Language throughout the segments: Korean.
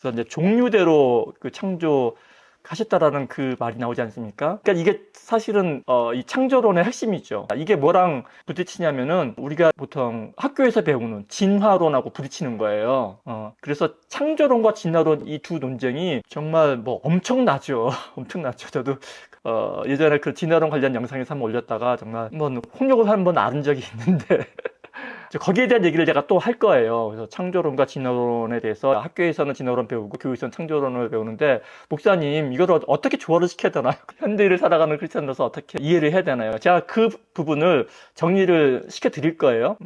그래서 이제 종류대로 그 창조하셨다라는 그 말이 나오지 않습니까? 그러니까 이게 사실은 이 창조론의 핵심이죠. 이게 뭐랑 부딪히냐면은 우리가 보통 학교에서 배우는 진화론하고 부딪히는 거예요. 그래서 창조론과 진화론 이 두 논쟁이 정말 뭐 엄청나죠. 엄청나죠. 저도 예전에 그 진화론 관련 영상에서 한번 올렸다가 정말 한번 홍역을 한번 앓은 적이 있는데 거기에 대한 얘기를 제가 또 할 거예요. 그래서 창조론과 진화론에 대해서 학교에서는 진화론 배우고 교육에서는 창조론을 배우는데 목사님 이걸 어떻게 조화를 시켜야 되나요? 현대를 살아가는 크리스천으로서 어떻게 이해를 해야 되나요? 제가 그 부분을 정리를 시켜드릴 거예요.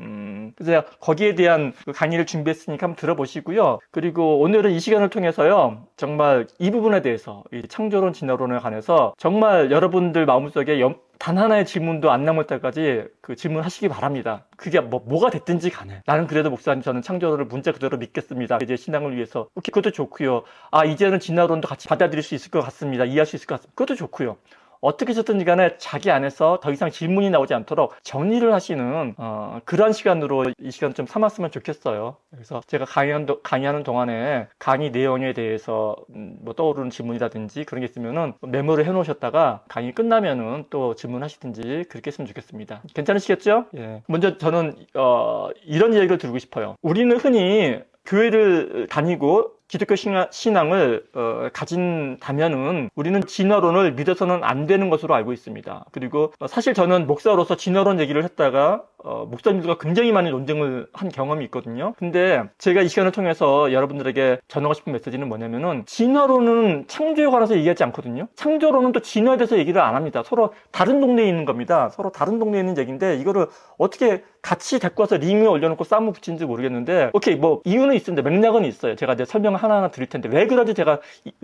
그래서 제가 거기에 대한 그 강의를 준비했으니까 한번 들어보시고요. 그리고 오늘은 이 시간을 통해서요. 정말 이 부분에 대해서 이 창조론, 진화론에 관해서 정말 여러분들 마음속에 단 하나의 질문도 안 남을 때까지 그 질문하시기 바랍니다. 그게 뭐가 됐든지 간에 나는 그래도 목사님 저는 창조론을 문자 그대로 믿겠습니다. 이제 신앙을 위해서 오케이, 그것도 좋고요. 이제는 진화론도 같이 받아들일 수 있을 것 같습니다. 이해할 수 있을 것 같습니다. 그것도 좋고요. 어떻게 하셨든지 간에 자기 안에서 더 이상 질문이 나오지 않도록 정리를 하시는 그런 시간으로 이 시간 좀 삼았으면 좋겠어요. 그래서 제가 강의하는 동안에 강의 내용에 대해서 뭐 떠오르는 질문이라든지 그런 게 있으면은 메모를 해놓으셨다가 강의 끝나면은 또 질문하시든지 그렇게 했으면 좋겠습니다. 괜찮으시겠죠? 예. 먼저 저는 이런 얘기를 드리고 싶어요. 우리는 흔히 교회를 다니고 기독교 신앙을 가진다면은 우리는 진화론을 믿어서는 안 되는 것으로 알고 있습니다. 그리고 사실 저는 목사로서 진화론 얘기를 했다가 목사님들과 굉장히 많은 논쟁을 한 경험이 있거든요. 근데 제가 이 시간을 통해서 여러분들에게 전하고 싶은 메시지는 뭐냐면은 진화론은 창조에 관해서 얘기하지 않거든요. 창조론은 또 진화에 대해서 얘기를 안 합니다. 서로 다른 동네에 있는 겁니다. 서로 다른 동네에 있는 얘기인데 이거를 어떻게 같이 데리고 와서 링 위에 올려놓고 싸움을 붙이는지 모르겠는데 오케이 뭐 이유는 있는데 맥락은 있어요. 제가 이제 설명을 하나하나 드릴 텐데 왜 그런지 제가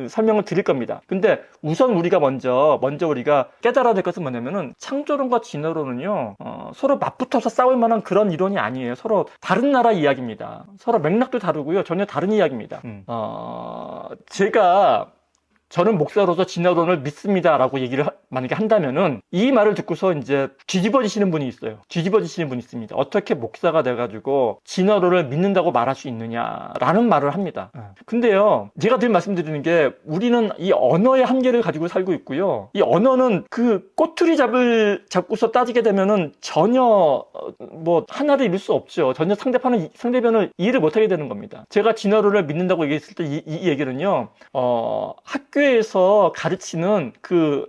설명을 드릴 겁니다. 근데 우선 우리가 먼저 우리가 깨달아야 될 것은 뭐냐면은 창조론과 진화론은요 서로 맞붙어서 싸울 만한 그런 이론이 아니에요. 서로 다른 나라 이야기입니다. 서로 맥락도 다르고요. 전혀 다른 이야기입니다. 저는 목사로서 진화론을 믿습니다라고 얘기를 만약에 한다면은 이 말을 듣고서 이제 뒤집어지시는 분이 있어요. 뒤집어지시는 분이 있습니다. 어떻게 목사가 돼가지고 진화론을 믿는다고 말할 수 있느냐라는 말을 합니다. 근데요, 제가 늘 말씀드리는 게 우리는 이 언어의 한계를 가지고 살고 있고요. 이 언어는 그 꼬투리 잡고서 따지게 되면은 전혀 뭐 하나를 이룰 수 없죠. 전혀 상대편을 이해를 못하게 되는 겁니다. 제가 진화론을 믿는다고 얘기했을 때 이 얘기는요, 학교에서 가르치는 그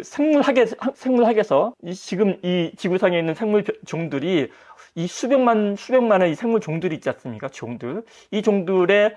생물학에서 지금 이 지구상에 있는 생물 종들이 이 수백만의 이 생물 종들이 있지 않습니까? 이 종들의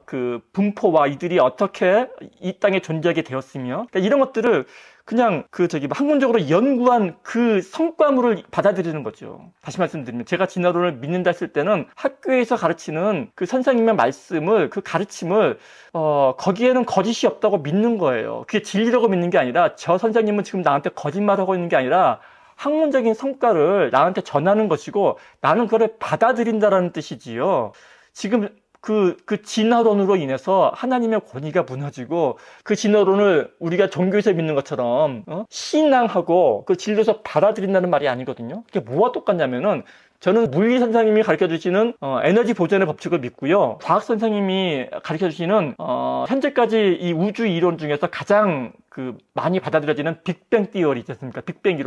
그 분포와 이들이 어떻게 이 땅에 존재하게 되었으며, 그러니까 이런 것들을 그냥 학문적으로 연구한 그 성과물을 받아들이는 거죠. 다시 말씀드리면 제가 진화론을 믿는다 했을 때는 학교에서 가르치는 그 선생님의 말씀을, 그 가르침을 거기에는 거짓이 없다고 믿는 거예요. 그게 진리라고 믿는 게 아니라 저 선생님은 지금 나한테 거짓말하고 있는 게 아니라 학문적인 성과를 나한테 전하는 것이고 나는 그걸 받아들인다라는 뜻이지요. 지금 그 진화론으로 인해서 하나님의 권위가 무너지고 그 진화론을 우리가 종교에서 믿는 것처럼 신앙하고 그 진리에서 받아들인다는 말이 아니거든요. 그게 뭐와 똑같냐면은 저는 물리 선생님이 가르쳐 주시는 에너지 보존의 법칙을 믿고요. 과학 선생님이 가르쳐 주시는 현재까지 이 우주 이론 중에서 가장 그 많이 받아들여지는 빅뱅 띠어리 있지 않습니까? 빅뱅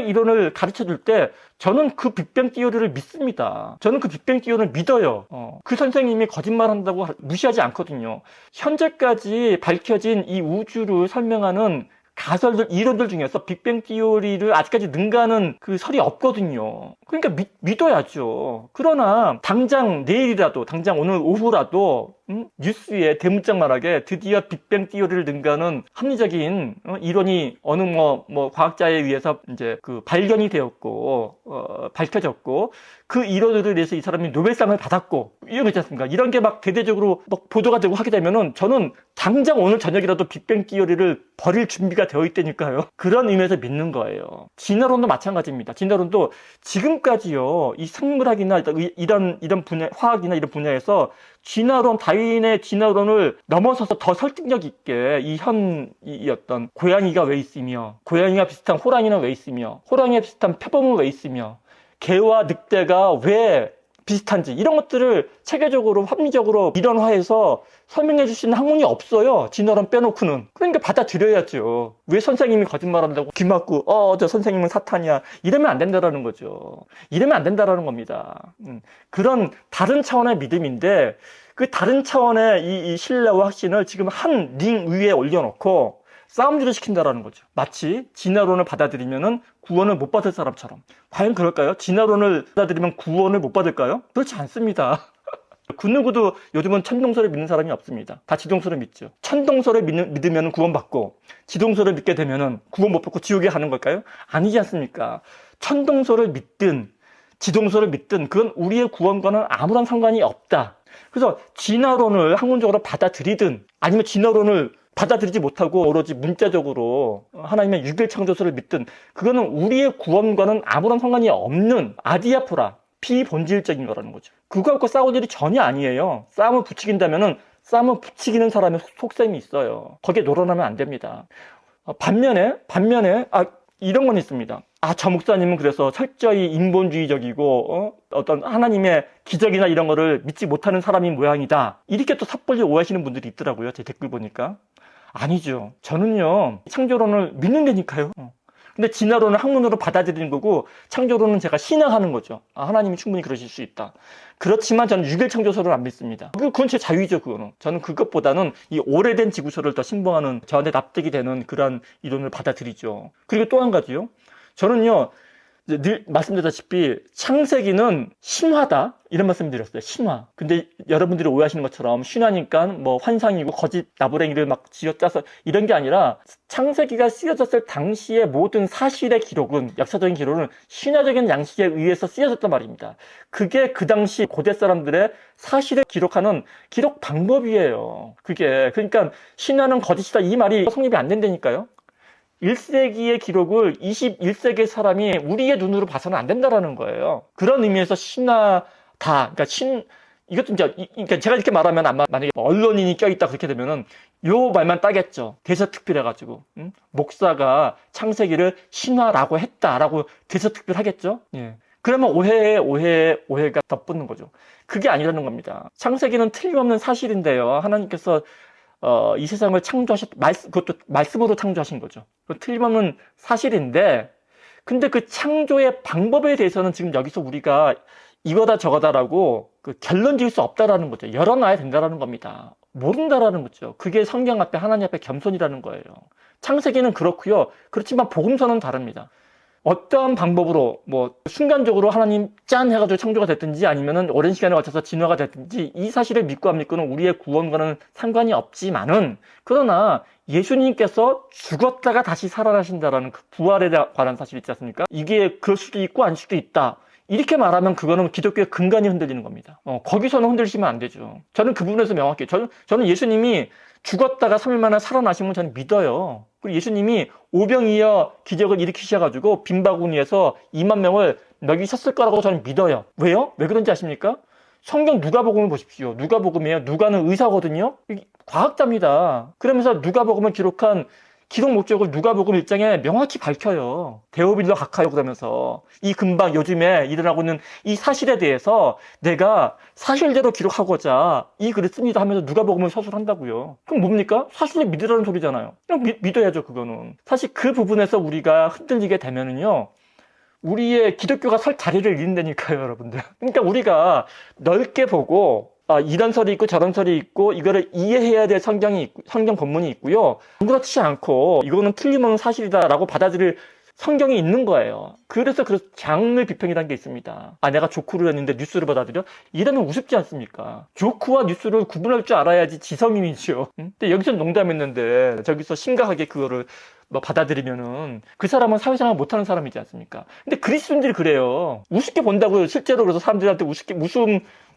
이론을 가르쳐 줄 때 저는 그 빅뱅 띠어리를 믿습니다. 저는 그 빅뱅 띠어리를 믿어요. 그 선생님이 거짓말한다고 무시하지 않거든요. 현재까지 밝혀진 이 우주를 설명하는 가설들, 이론들 중에서 빅뱅 티오리를 아직까지 능가하는 그 설이 없거든요. 그러니까 믿어야죠. 그러나 당장 내일이라도, 당장 오늘 오후라도 뉴스에 대문짝만하게 드디어 빅뱅 티오리를 능가하는 합리적인 이론이 어느 과학자에 의해서 이제 그 발견이 되었고 밝혀졌고 그 이론으로 인해서 이 사람이 노벨상을 받았고 이런 거 있지 않습니까? 이런 게 막 대대적으로 막 보도가 되고 하게 되면은 저는 당장 오늘 저녁이라도 빅뱅 티오리를 버릴 준비가 되어 있다니까요. 그런 의미에서 믿는 거예요. 진화론도 마찬가지입니다. 진화론도 지금까지요, 이 생물학이나 이런 분야, 화학이나 이런 분야에서 다윈의 진화론을 넘어서서 더 설득력 있게 이 어떤 고양이가 왜 있으며, 고양이가 비슷한 호랑이는 왜 있으며, 호랑이가 비슷한 표범은 왜 있으며, 개와 늑대가 왜 비슷한지 이런 것들을 체계적으로 합리적으로 이론화해서 설명해 줄 수 있는 학문이 없어요. 진화론 빼놓고는. 그러니까 받아들여야죠. 왜 선생님이 거짓말한다고 귀 막고 저 선생님은 사탄이야 이러면 안 된다라는 거죠. 이러면 안 된다라는 겁니다. 그런 다른 차원의 믿음인데 그 다른 차원의 이 신뢰와 확신을 지금 한 링 위에 올려놓고 싸움질을 시킨다라는 거죠. 마치 진화론을 받아들이면은 구원을 못 받을 사람처럼. 과연 그럴까요? 진화론을 받아들이면 구원을 못 받을까요? 그렇지 않습니다. 그 누구도 요즘은 천동설을 믿는 사람이 없습니다. 다 지동설을 믿죠. 천동설을 믿으면 구원받고 지동설을 믿게 되면은 구원 못 받고 지옥에 가는 걸까요? 아니지 않습니까? 천동설을 믿든 지동설을 믿든 그건 우리의 구원과는 아무런 상관이 없다. 그래서 진화론을 학문적으로 받아들이든 아니면 진화론을 받아들이지 못하고 오로지 문자적으로 하나님의 유일창조설을 믿든 그거는 우리의 구원과는 아무런 상관이 없는 아디아포라 비본질적인 거라는 거죠. 그거 갖고 싸울 일이 전혀 아니에요. 싸움을 부추긴다면은 싸움을 부추기는 사람의 속셈이 있어요. 거기에 놀아나면 안 됩니다. 반면에 이런 건 있습니다. 저 목사님은 그래서 철저히 인본주의적이고 어떤 하나님의 기적이나 이런 거를 믿지 못하는 사람이 모양이다. 이렇게 또 섣불리 오해하시는 분들이 있더라고요. 제 댓글 보니까. 아니죠. 저는요 창조론을 믿는다니까요. 근데 진화론을 학문으로 받아들이는 거고 창조론은 제가 신앙하는 거죠. 하나님이 충분히 그러실 수 있다. 그렇지만 저는 유일창조설을 안 믿습니다. 그건 제 자유죠. 그거는. 저는 그것보다는 이 오래된 지구설을 더 신봉하는 저한테 납득이 되는 그런 이론을 받아들이죠. 그리고 또 한 가지요. 저는요 늘 말씀드렸다시피 창세기는 신화다 이런 말씀 드렸어요. 신화. 근데 여러분들이 오해하시는 것처럼 신화니까 뭐 환상이고 거짓 나부랭이를 막 쥐어짜서 이런 게 아니라 창세기가 쓰여졌을 당시의 모든 사실의 기록은 역사적인 기록은 신화적인 양식에 의해서 쓰여졌단 말입니다. 그게 그 당시 고대 사람들의 사실을 기록하는 기록 방법이에요. 그게 그러니까 신화는 거짓이다 이 말이 성립이 안 된다니까요. 1세기의 기록을 21세기의 사람이 우리의 눈으로 봐서는 안 된다라는 거예요. 그런 의미에서 신화다. 그러니까 이것도 이제, 그러니까 제가 이렇게 말하면 아마 만약에 언론인이 껴있다 그렇게 되면은 요 말만 따겠죠. 대서특필해가지고. 목사가 창세기를 신화라고 했다라고 대서특필하겠죠. 예. 그러면 오해가 덧붙는 거죠. 그게 아니라는 겁니다. 창세기는 틀림없는 사실인데요. 하나님께서 이 세상을 그것도 말씀으로 창조하신 거죠. 틀림없는 사실인데, 근데 그 창조의 방법에 대해서는 지금 여기서 우리가 이거다 저거다라고 그 결론 지을 수 없다라는 거죠. 열어놔야 된다라는 겁니다. 모른다라는 거죠. 그게 성경 앞에 하나님 앞에 겸손이라는 거예요. 창세기는 그렇고요. 그렇지만 복음서는 다릅니다. 어떠한 방법으로 뭐 순간적으로 하나님 짠 해가지고 창조가 됐든지 아니면은 오랜 시간에 걸쳐서 진화가 됐든지 이 사실을 믿고 안 믿고는 우리의 구원과는 상관이 없지만은 그러나 예수님께서 죽었다가 다시 살아나신다라는 그 부활에 관한 사실 있지 않습니까? 이게 그럴 수도 있고 아닐 수도 있다. 이렇게 말하면 그거는 기독교의 근간이 흔들리는 겁니다. 거기서는 흔들리시면 안 되죠. 저는 그 부분에서 명확히 저는 예수님이 죽었다가 3일 만에 살아나신 건 저는 믿어요. 그리고 예수님이 오병이어 기적을 일으키셔가지고 빈바구니에서 2만 명을 먹이셨을 거라고 저는 믿어요. 왜요? 왜 그런지 아십니까? 성경 누가복음을 보십시오. 누가복음이에요. 누가는 의사거든요. 과학자입니다. 그러면서 누가복음을 기록한 기록 목적을 누가복음 1장에 명확히 밝혀요. 데오빌로 각하요 그러면서 이 금방 요즘에 일어나고 있는 이 사실에 대해서 내가 사실대로 기록하고자 이 글을 씁니다 하면서 누가복음을 서술한다고요. 그럼 뭡니까? 사실을 믿으라는 소리잖아요. 그냥 믿어야죠 그거는. 사실 그 부분에서 우리가 흔들리게 되면은요. 우리의 기독교가 설 자리를 잃는다니까요 여러분들. 그러니까 우리가 넓게 보고 이런 설이 있고 저런 설이 있고 이거를 이해해야 될 성경 본문이 있고요. 그렇지 않고 이거는 틀림없는 사실이다라고 받아들일 성경이 있는 거예요. 그래서 장르 비평이라는 게 있습니다. 내가 조크를 했는데 뉴스를 받아들여? 이러면 우습지 않습니까? 조크와 뉴스를 구분할 줄 알아야지 지성인이죠. 근데 여기서 농담했는데 저기서 심각하게 그거를 받아들이면은 그 사람은 사회생활 못하는 사람이지 않습니까? 근데 그리스도인들이 그래요. 우습게 본다고요. 실제로 그래서 사람들한테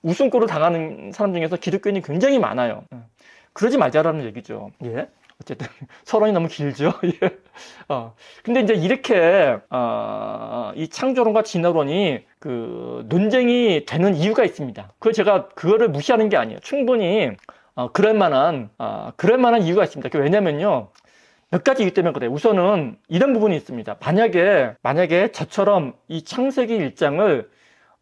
웃음꼴을 당하는 사람 중에서 기독교인이 굉장히 많아요. 그러지 말자라는 얘기죠. 예. 어쨌든 서론이 너무 길죠. 예. 근데 이제 이렇게 이 창조론과 진화론이 그 논쟁이 되는 이유가 있습니다. 제가 그거를 무시하는 게 아니에요. 충분히 그럴 만한 이유가 있습니다. 왜냐면요. 몇 가지 이유 때문에 그래요. 우선은 이런 부분이 있습니다. 만약에 저처럼 이 창세기 1장을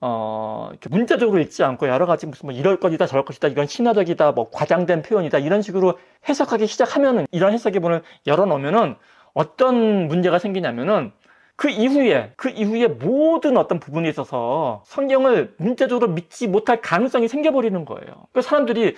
이렇게 문자적으로 읽지 않고 여러 가지 무슨 뭐 이럴 것이다 저럴 것이다 이건 신화적이다 뭐 과장된 표현이다 이런 식으로 해석하기 시작하면은 이런 해석해보는 열어놓으면은 어떤 문제가 생기냐면은 그 이후에 모든 어떤 부분에 있어서 성경을 문자적으로 믿지 못할 가능성이 생겨버리는 거예요. 그 사람들이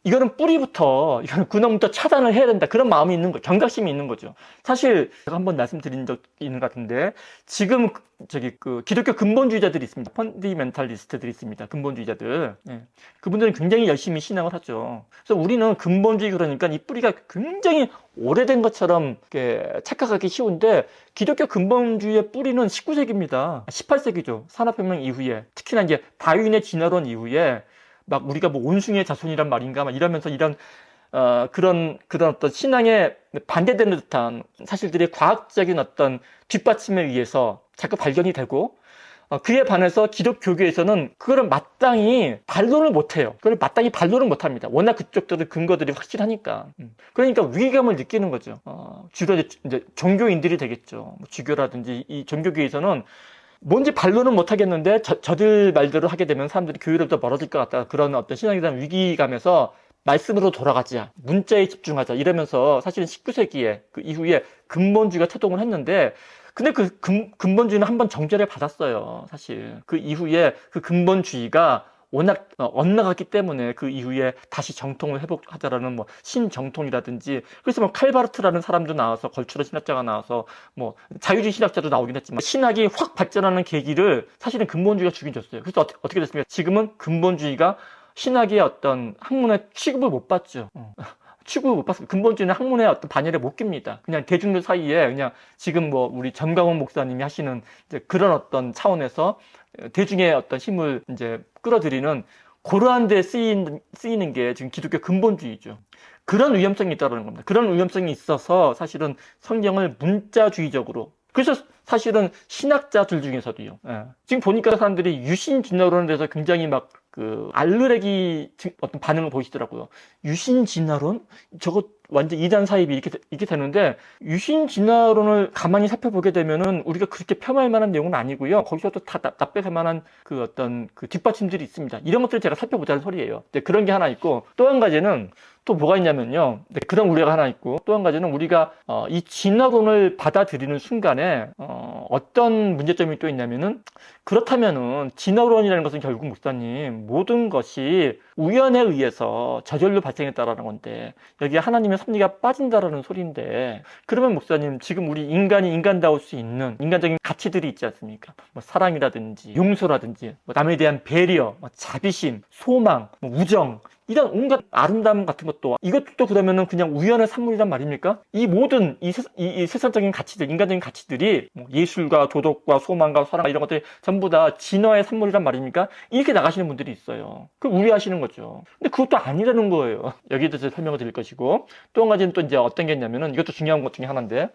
이거는 이거는 근원부터 차단을 해야 된다. 그런 마음이 있는 거, 경각심이 있는 거죠. 사실 제가 한번 말씀드린 적 있는 것 같은데 지금 기독교 근본주의자들이 있습니다. 펀디멘탈리스트들이 있습니다. 근본주의자들. 예. 그분들은 굉장히 열심히 신앙을 하죠. 그래서 우리는 근본주의 그러니까 이 뿌리가 굉장히 오래된 것처럼 착각하기 쉬운데 기독교 근본주의의 뿌리는 19세기입니다. 18세기죠. 산업혁명 이후에 특히나 이제 다윈의 진화론 이후에 막 우리가 뭐 온숭이의 자손이란 말인가 막 이러면서 이런 그런 어떤 신앙에 반대되는 듯한 사실들이 과학적인 어떤 뒷받침에 의해서 자꾸 발견이 되고 그에 반해서 기독교계에서는 그거를 마땅히 반론을 못해요. 그걸 마땅히 반론을 못합니다. 워낙 그쪽들의 근거들이 확실하니까. 그러니까 위기감을 느끼는 거죠. 주로 이제 종교인들이 되겠죠. 뭐 주교라든지 이 종교계에서는 뭔지 반론은 못하겠는데 저들 말대로 하게 되면 사람들이 교회로부터 멀어질 것 같다. 그런 어떤 신앙에 대한 위기감에서 말씀으로 돌아가자. 문자에 집중하자. 이러면서 사실은 19세기에 그 이후에 근본주의가 태동을 했는데 근데 그 근본주의는 한번 정죄를 받았어요. 사실. 그 이후에 그 근본주의가 워낙 엇나갔기 때문에 그 이후에 다시 정통을 회복하자라는 뭐 신정통이라든지 그래서 뭐 칼바르트라는 사람도 나와서 걸출한 신학자가 나와서 뭐 자유주의 신학자도 나오긴 했지만 신학이 확 발전하는 계기를 사실은 근본주의가 주긴 줬어요. 그래서 어떻게 됐습니까? 지금은 근본주의가 신학의 어떤 학문의 취급을 못 받죠. 취급을 못 받습니다. 근본주의는 학문의 어떤 반열에 못 낍니다. 그냥 대중들 사이에 그냥 지금 뭐 우리 전광훈 목사님이 하시는 이제 그런 어떤 차원에서 대중의 어떤 힘을 이제 끌어들이는 그러한 데 쓰이는 게 지금 기독교 근본주의죠. 그런 위험성이 있다는 겁니다. 그런 위험성이 있어서 사실은 성경을 문자주의적으로 그래서 사실은 신학자들 중에서도요. 지금 보니까 사람들이 유신 진화론에 대해서 굉장히 막 알르레기 어떤 반응을 보이시더라고요. 유신 진화론? 저거 완전 이단 사입이 이렇게 되는데 유신 진화론을 가만히 살펴보게 되면은 우리가 그렇게 폄하할 만한 내용은 아니고요. 거기서도 다 납득할 만한 그 어떤 그 뒷받침들이 있습니다. 이런 것들을 제가 살펴보자는 소리예요. 그런 게 하나 있고 또 한 가지는 또 뭐가 있냐면요. 그런 우려가 하나 있고 또 한 가지는 우리가 이 진화론을 받아들이는 순간에 어떤 문제점이 또 있냐면은 그렇다면은 진화론이라는 것은 결국 목사님 모든 것이 우연에 의해서 저절로 발생했다라는 건데 여기에 하나님의 섭리가 빠진다라는 소리인데 그러면 목사님 지금 우리 인간이 인간다울 수 있는 인간적인 가치들이 있지 않습니까? 뭐 사랑이라든지 용서라든지 뭐 남에 대한 배려, 뭐 자비심, 소망, 뭐 우정 이런 온갖 아름다움 같은 것도 이것도 그러면은 그냥 우연의 산물이란 말입니까? 이 모든 이 세상적인 가치들, 인간적인 가치들이 뭐 예술과 도덕과 소망과 사랑 이런 것들이 전부 다 진화의 산물이란 말입니까? 이렇게 나가시는 분들이 있어요. 그 우려하시는 거죠. 근데 그것도 아니라는 거예요. 여기에 대해서 설명을 드릴 것이고 또 한 가지는 또 이제 어떤 게 있냐면은 이것도 중요한 것 중에 하나인데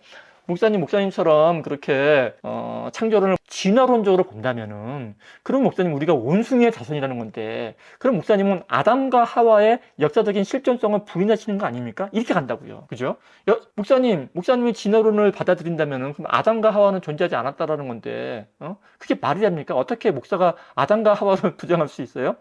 목사님처럼 그렇게 창조론을 진화론적으로 본다면은 그럼 목사님 우리가 원숭이의 자손이라는 건데 그럼 목사님은 아담과 하와의 역사적인 실존성을 부인하시는 거 아닙니까? 이렇게 간다고요. 그죠? 목사님이 진화론을 받아들인다면은 그럼 아담과 하와는 존재하지 않았다라는 건데 그게 말이 됩니까? 어떻게 목사가 아담과 하와를 부정할 수 있어요?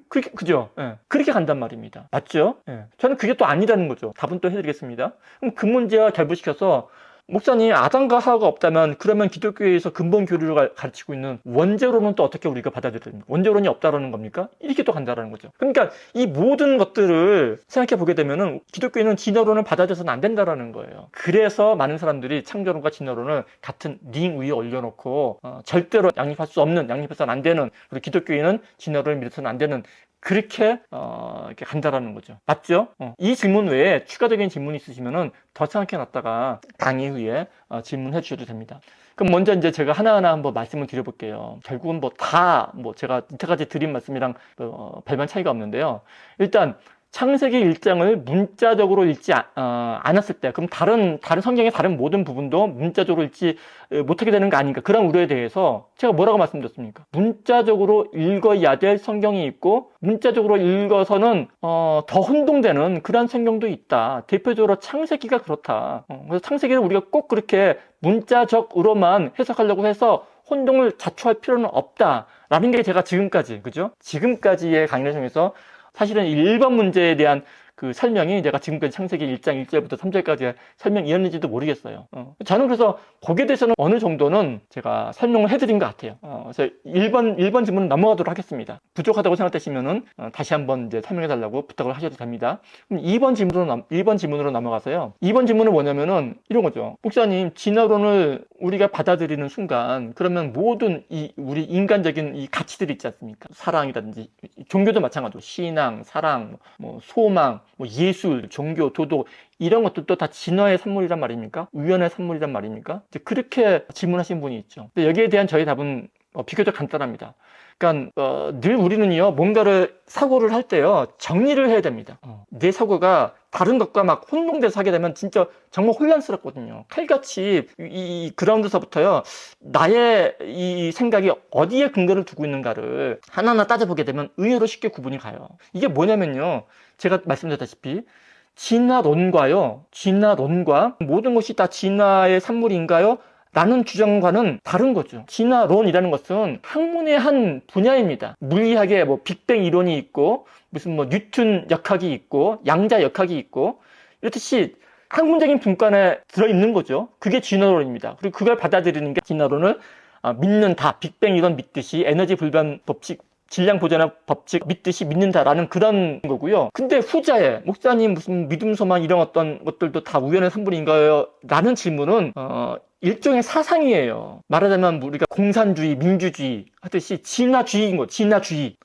그죠? 예. 그렇게 간단 말입니다. 맞죠? 예. 저는 그게 또 아니라는 거죠. 답은 또 해드리겠습니다. 그럼 그 문제와 결부시켜서 목사님 아담과 하와가 없다면 그러면 기독교에서 근본 교리를 가르치고 있는 원죄론은 또 어떻게 우리가 받아들입니까? 원죄론이 없다라는 겁니까? 이렇게 또 간다라는 거죠. 그러니까 이 모든 것들을 생각해 보게 되면은 기독교에는 진화론을 받아들여서는 안 된다라는 거예요. 그래서 많은 사람들이 창조론과 진화론을 같은 링 위에 올려놓고 절대로 양립해서는 안 되는 그리고 기독교에는 진화론을 믿어서는 안 되는 그렇게 이렇게 간다라는 거죠. 맞죠? 이 질문 외에 추가적인 질문이 있으시면은 더 생각해 놨다가 강의 후에 질문해 주셔도 됩니다. 그럼 먼저 이제 제가 하나하나 한번 말씀을 드려볼게요. 결국은 제가 이때까지 드린 말씀이랑 별반 차이가 없는데요. 일단 창세기 1장을 문자적으로 읽지 않았을 때, 그럼 다른 성경의 다른 모든 부분도 문자적으로 읽지 못하게 되는 거 아닌가, 그런 우려에 대해서 제가 뭐라고 말씀드렸습니까? 문자적으로 읽어야 될 성경이 있고, 문자적으로 읽어서는 더 혼동되는 그런 성경도 있다. 대표적으로 창세기가 그렇다. 그래서 창세기를 우리가 꼭 그렇게 문자적으로만 해석하려고 해서 혼동을 자초할 필요는 없다라는 게 제가 지금까지, 그죠? 지금까지의 강의를 통해서 사실은 1번 문제에 대한 그 설명이 내가 지금까지 창세기 1장 1절부터 3절까지의 설명이었는지도 모르겠어요. 저는 그래서 거기에 대해서는 어느 정도는 제가 설명을 해드린 것 같아요. 그래서 1번 질문은 넘어가도록 하겠습니다. 부족하다고 생각되시면은 다시 한번 이제 설명해달라고 부탁을 하셔도 됩니다. 그럼 2번 질문으로 넘어가서요. 2번 질문은 뭐냐면은 이런 거죠. 목사님, 진화론을 우리가 받아들이는 순간, 그러면 모든 우리 인간적인 이 가치들이 있지 않습니까? 사랑이라든지, 종교도 마찬가지로 신앙, 사랑, 뭐 소망, 뭐 예술, 종교, 도덕, 이런 것들도 다 진화의 산물이란 말입니까? 우연의 산물이란 말입니까? 이제 그렇게 질문하신 분이 있죠. 근데 여기에 대한 저희 답은 비교적 간단합니다. 그러니까 늘 우리는요, 뭔가를 사고를 할 때요, 정리를 해야 됩니다. 내 사고가 다른 것과 막 혼동돼서 하게 되면 진짜 정말 혼란스럽거든요. 칼같이 이 그라운드서부터요, 나의 이 생각이 어디에 근거를 두고 있는가를 하나하나 따져보게 되면 의외로 쉽게 구분이 가요. 이게 뭐냐면요, 제가 말씀드렸다시피 진화론과 모든 것이 다 진화의 산물인가요? 라는 주장과는 다른 거죠. 진화론이라는 것은 학문의 한 분야입니다. 물리학에 뭐 빅뱅 이론이 있고, 무슨 뭐 뉴턴 역학이 있고, 양자 역학이 있고, 이렇듯이 학문적인 분과에 들어있는 거죠. 그게 진화론입니다. 그리고 그걸 받아들이는 게 진화론을 믿는다. 빅뱅 이론 믿듯이 에너지 불변 법칙, 질량 보존의 법칙 믿듯이 믿는다라는 그런 거고요. 근데 후자에 목사님 무슨 믿음, 소망 이런 어떤 것들도 다 우연의 산물인가요? 라는 질문은 일종의 사상이에요. 말하자면 우리가 공산주의, 민주주의 하듯이 진화주의인 거,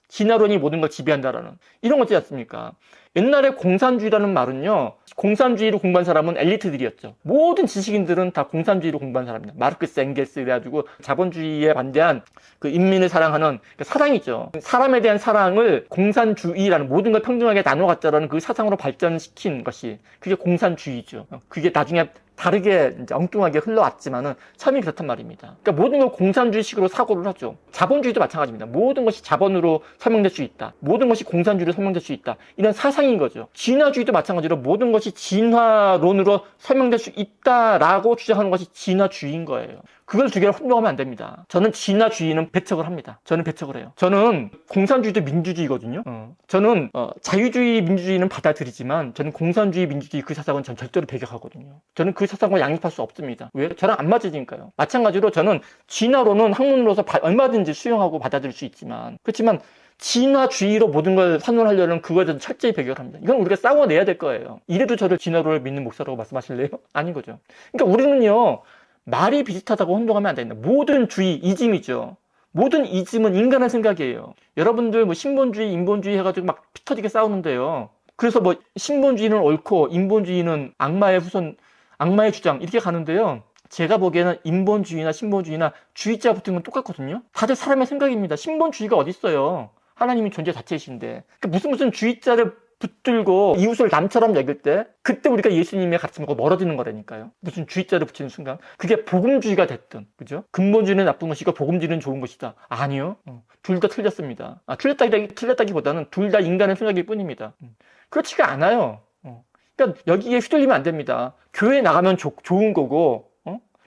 진화론이 모든 걸 지배한다라는 이런 거지 않습니까? 옛날에 공산주의라는 말은요, 공산주의로 공부한 사람은 엘리트들이었죠. 모든 지식인들은 다 공산주의로 공부한 사람입니다. 마르크스, 엥겔스 이래가지고 자본주의에 반대한 그 인민을 사랑하는 사랑이죠. 사람에 대한 사랑을 공산주의라는, 모든 걸 평등하게 나눠 갖자라는 그 사상으로 발전시킨 것이, 그게 공산주의죠. 그게 나중에 다르게 이제 엉뚱하게 흘러왔지만은 처음이 그렇단 말입니다. 그러니까 모든 걸 공산주의식으로 사고를 하죠. 자본주의도 마찬가지입니다. 모든 것이 자본으로 설명될 수 있다. 모든 것이 공산주의로 설명될 수 있다. 이런 사상인 거죠. 진화주의도 마찬가지로 모든 것이 진화론으로 설명될 수 있다라고 주장하는 것이 진화주의인 거예요. 그걸 두 개를 혼동하면 안 됩니다. 저는 진화주의는 배척을 합니다. 저는 배척을 해요. 저는 공산주의도 민주주의거든요. 저는 자유주의, 민주주의는 받아들이지만 저는 공산주의, 민주주의 그 사상은 전 절대로 배격하거든요. 저는 그 사상과 양립할 수 없습니다. 왜? 저랑 안 맞으니까요. 마찬가지로 저는 진화론은 학문으로서 얼마든지 수용하고 받아들일 수 있지만, 그렇지만 진화주의로 모든 걸 선언하려는 그거에 대해서 철저히 배격을 합니다. 이건 우리가 싸워내야 될 거예요. 이래도 저를 진화론을 믿는 목사라고 말씀하실래요? 아닌 거죠. 그러니까 우리는요, 말이 비슷하다고 혼동하면 안 된다. 모든 주의, 이즘이죠. 모든 이즘은 인간의 생각이에요. 여러분들 뭐 신본주의, 인본주의 해가지고 막 피 터지게 싸우는데요. 그래서 뭐 신본주의는 옳고 인본주의는 악마의 후손, 악마의 주장 이렇게 가는데요. 제가 보기에는 인본주의나 신본주의나 주의자 붙은 건 똑같거든요. 다들 사람의 생각입니다. 신본주의가 어디 있어요? 하나님이 존재 자체이신데. 그러니까 무슨 주의자를 붙들고 이웃을 남처럼 여길 때, 그때 우리가 예수님의 가르침하고 멀어지는 거라니까요. 무슨 주의자를 붙이는 순간 그게 복음주의가 됐든, 그죠? 근본주의는 나쁜 것이고 복음주의는 좋은 것이다. 아니요. 둘 다 틀렸습니다. 틀렸다기보다는 둘 다 인간의 생각일 뿐입니다. 그렇지가 않아요. 그러니까 여기에 휘둘리면 안 됩니다. 교회 나가면 좋은 거고,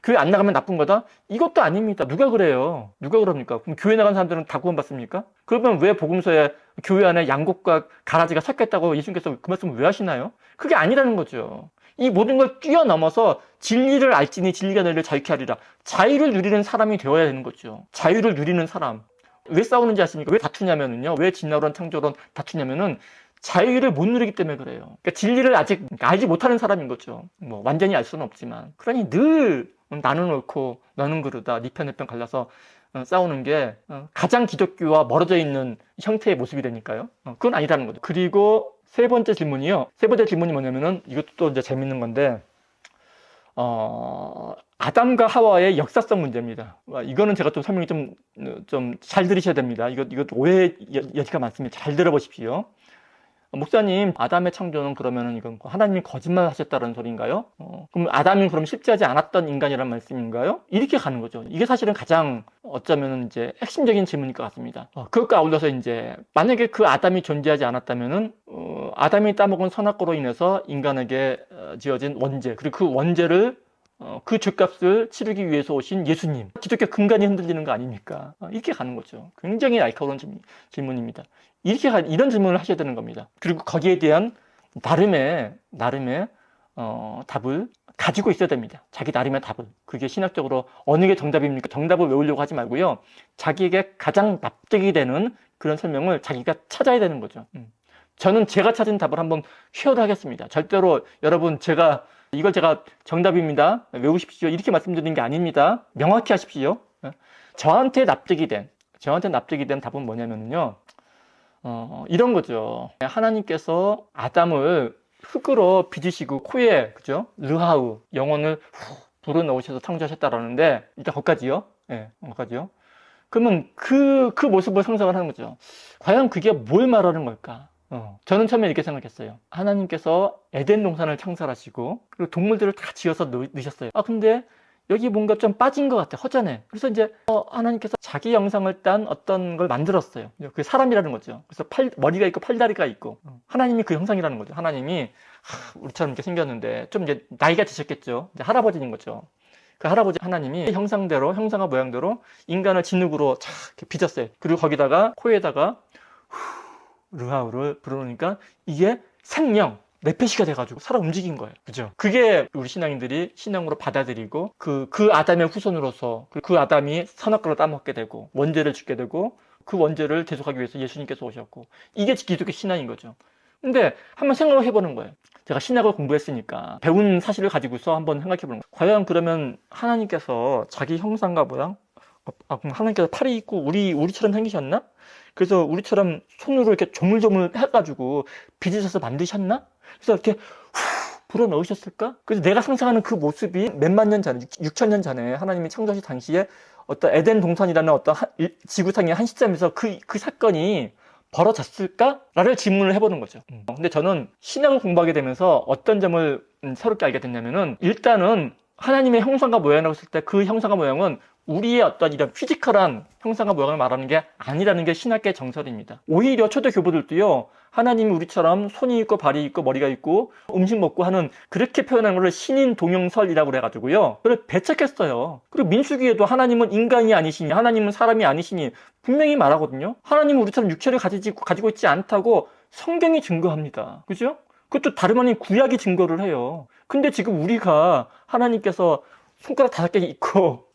교회 안 나가면 나쁜 거다? 이것도 아닙니다. 누가 그래요? 누가 그럽니까? 그럼 교회 나간 사람들은 다 구원받습니까? 그러면 왜 복음서에 교회 안에 양곡과 가라지가 섞였다고 예수님께서 그 말씀을 왜 하시나요? 그게 아니라는 거죠. 이 모든 걸 뛰어넘어서 진리를 알지니 진리가 너희를 자유케 하리라. 자유를 누리는 사람이 되어야 되는 거죠. 자유를 누리는 사람. 왜 싸우는지 아십니까? 왜 다투냐면은요. 왜 진화론, 창조론 다투냐면은 자유를 못 누리기 때문에 그래요. 그러니까 진리를 아직 알지 못하는 사람인 거죠. 뭐 완전히 알 수는 없지만. 그러니 늘 나는 옳고 너는 그르다, 네 편 내 편 갈라서 싸우는 게 가장 기독교와 멀어져 있는 형태의 모습이 되니까요. 그건 아니라는 거죠. 그리고 세 번째 질문이요. 세 번째 질문이 뭐냐면은, 이것도 또 이제 재밌는 건데, 아담과 하와의 역사성 문제입니다. 이거는 제가 좀 설명이 좀 잘 들으셔야 됩니다. 이것 오해 여지가 많습니다. 잘 들어보십시오. 목사님, 아담의 창조는 그러면은 이건 하나님이 거짓말 하셨다는 소리인가요? 그럼 아담이 그럼 실제하지 않았던 인간이란 말씀인가요? 이렇게 가는 거죠. 이게 사실은 가장 어쩌면은 이제 핵심적인 질문일 것 같습니다. 그것과 아울러서 이제 만약에 그 아담이 존재하지 않았다면은 아담이 따먹은 선악과로 인해서 인간에게 지어진 원죄, 그리고 그 원죄를 그 죄값을 치르기 위해서 오신 예수님, 기독교 근간이 흔들리는 거 아닙니까? 이렇게 가는 거죠. 굉장히 날카로운 질문입니다. 이런 질문을 하셔야 되는 겁니다. 그리고 거기에 대한 나름의 답을 가지고 있어야 됩니다. 자기 나름의 답을. 그게 신학적으로 어느 게 정답입니까? 정답을 외우려고 하지 말고요. 자기에게 가장 납득이 되는 그런 설명을 자기가 찾아야 되는 거죠. 저는 제가 찾은 답을 한번 쉐어를 하겠습니다. 절대로 여러분 이걸 제가 정답입니다. 외우십시오. 이렇게 말씀드리는 게 아닙니다. 명확히 하십시오. 저한테 납득이 된 답은 뭐냐면요. 이런 거죠. 하나님께서 아담을 흙으로 빚으시고 코에, 그죠? 르하우, 영혼을 불어넣으셔서 창조하셨다라는데, 일단 거기까지요. 예, 거기까지요. 그러면 그 모습을 상상을 하는 거죠. 과연 그게 뭘 말하는 걸까? 저는 처음에 이렇게 생각했어요. 하나님께서 에덴 동산을 창설하시고 그리고 동물들을 다 지어서 넣으셨어요. 근데 여기 뭔가 좀 빠진 것 같아. 허전해. 그래서 이제 하나님께서 자기 영상을 딴 어떤 걸 만들었어요. 그 사람이라는 거죠. 그래서 머리가 있고 팔다리가 있고 하나님이 그 형상이라는 거죠. 하나님이 우리처럼 이렇게 생겼는데 좀 이제 나이가 드셨겠죠. 이제 할아버지인 거죠. 그 할아버지 하나님이 형상과 모양대로 인간을 진흙으로 착 이렇게 빚었어요. 그리고 거기다가 코에다가 르하우를 불어놓으니까 이게 생명, 네페시가 돼가지고 살아 움직인 거예요. 그죠? 그게 우리 신앙인들이 신앙으로 받아들이고 그 아담의 후손으로서 그 아담이 선악과를 따먹게 되고 원죄를 짓게 되고 그 원죄를 대속하기 위해서 예수님께서 오셨고 이게 기독교 신앙인 거죠. 근데 한번 생각을 해보는 거예요. 제가 신학을 공부했으니까 배운 사실을 가지고서 한번 생각해보는 거예요. 과연 그러면 하나님께서 자기 형상과 모양? 그럼 하나님께서 팔이 있고 우리처럼 생기셨나? 그래서 우리처럼 손으로 이렇게 조물조물 해가지고 빚으셔서 만드셨나? 그래서 이렇게 불어 넣으셨을까? 그래서 내가 상상하는 그 모습이 몇만 년 전에, 6천 년 전에 하나님이 창조하신 당시에 어떤 에덴 동산이라는 어떤 지구상의 한 시점에서 그 사건이 벌어졌을까?라를 질문을 해보는 거죠. 근데 저는 신학을 공부하게 되면서 어떤 점을 새롭게 알게 됐냐면은 일단은 하나님의 형상과 모양이라고 했을 때 그 형상과 모양은 우리의 어떤 이런 피지컬한 형상과 모양을 말하는 게 아니라는 게 신학계 정설입니다. 오히려 초대 교부들도요, 하나님이 우리처럼 손이 있고 발이 있고 머리가 있고 음식 먹고 하는 그렇게 표현한 것을 신인 동용설이라고 그래가지고요, 그걸 배척했어요. 그리고 민수기에도 하나님은 인간이 아니시니, 하나님은 사람이 아니시니 분명히 말하거든요. 하나님은 우리처럼 육체를 가지고 있지 않다고 성경이 증거합니다. 그죠? 그것도 다름 아닌 구약이 증거를 해요. 근데 지금 우리가 하나님께서 손가락 5개 있고,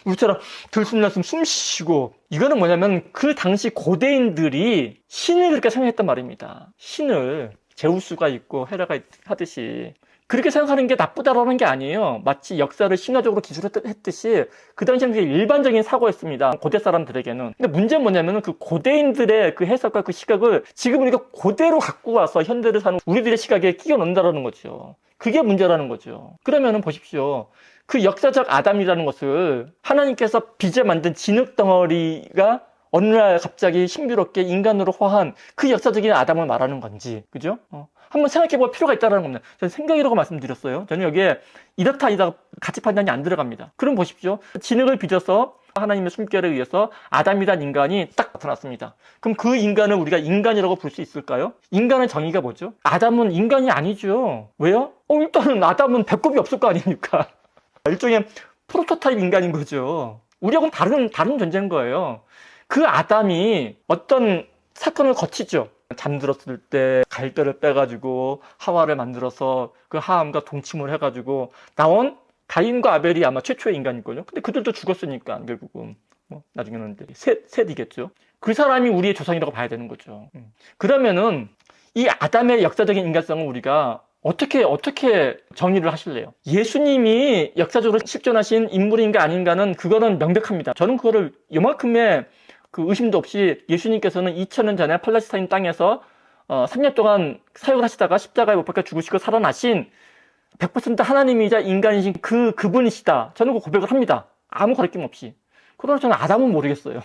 우리처럼 들숨날숨 숨 쉬고, 이거는 뭐냐면 그 당시 고대인들이 신을 그렇게 생각했단 말입니다. 신을 제우스가 있고 헤라가 하듯이 그렇게 생각하는 게 나쁘다라는 게 아니에요. 마치 역사를 신화적으로 기술했듯이 그 당시에는 그게 일반적인 사고였습니다. 고대 사람들에게는. 근데 문제는 뭐냐면 그 고대인들의 그 해석과 그 시각을 지금 우리가 그대로 갖고 와서 현대를 사는 우리들의 시각에 끼워 넣는다라는 거죠. 그게 문제라는 거죠. 그러면은 보십시오. 그 역사적 아담이라는 것을 하나님께서 빚어 만든 진흙 덩어리가 어느 날 갑자기 신비롭게 인간으로 화한 그 역사적인 아담을 말하는 건지, 그죠? 한번 생각해 볼 필요가 있다는 겁니다. 저는 생각이라고 말씀드렸어요. 저는 여기에 이렇다 가치 판단이 안 들어갑니다. 그럼 보십시오. 진흙을 빚어서 하나님의 숨결에 의해서 아담이란 인간이 딱 나타났습니다. 그럼 그 인간을 우리가 인간이라고 볼 수 있을까요? 인간의 정의가 뭐죠? 아담은 인간이 아니죠. 왜요? 일단은 아담은 배꼽이 없을 거 아닙니까? 일종의 프로토타입 인간인 거죠. 우리하고는 다른 존재인 거예요. 그 아담이 어떤 사건을 거치죠. 잠들었을 때 갈뼈를 빼가지고 하와를 만들어서 그 하함과 동침을 해가지고 나온 가인과 아벨이 아마 최초의 인간일걸요. 근데 그들도 죽었으니까 결국은 나중에는 셋이겠죠. 그 사람이 우리의 조상이라고 봐야 되는 거죠. 그러면은 이 아담의 역사적인 인간성을 우리가 어떻게 정의를 하실래요? 예수님이 역사적으로 실존하신 인물인가 아닌가는 그거는 명백합니다. 저는 그거를 요만큼의 그 의심도 없이 예수님께서는 2000년 전에 팔레스타인 땅에서 3년 동안 사역을 하시다가 십자가에 못 박혀 죽으시고 살아나신 100% 하나님이자 인간이신 그분이시다. 저는 그 고백을 합니다. 아무 거리낌 없이. 그러나 저는 아담은 모르겠어요.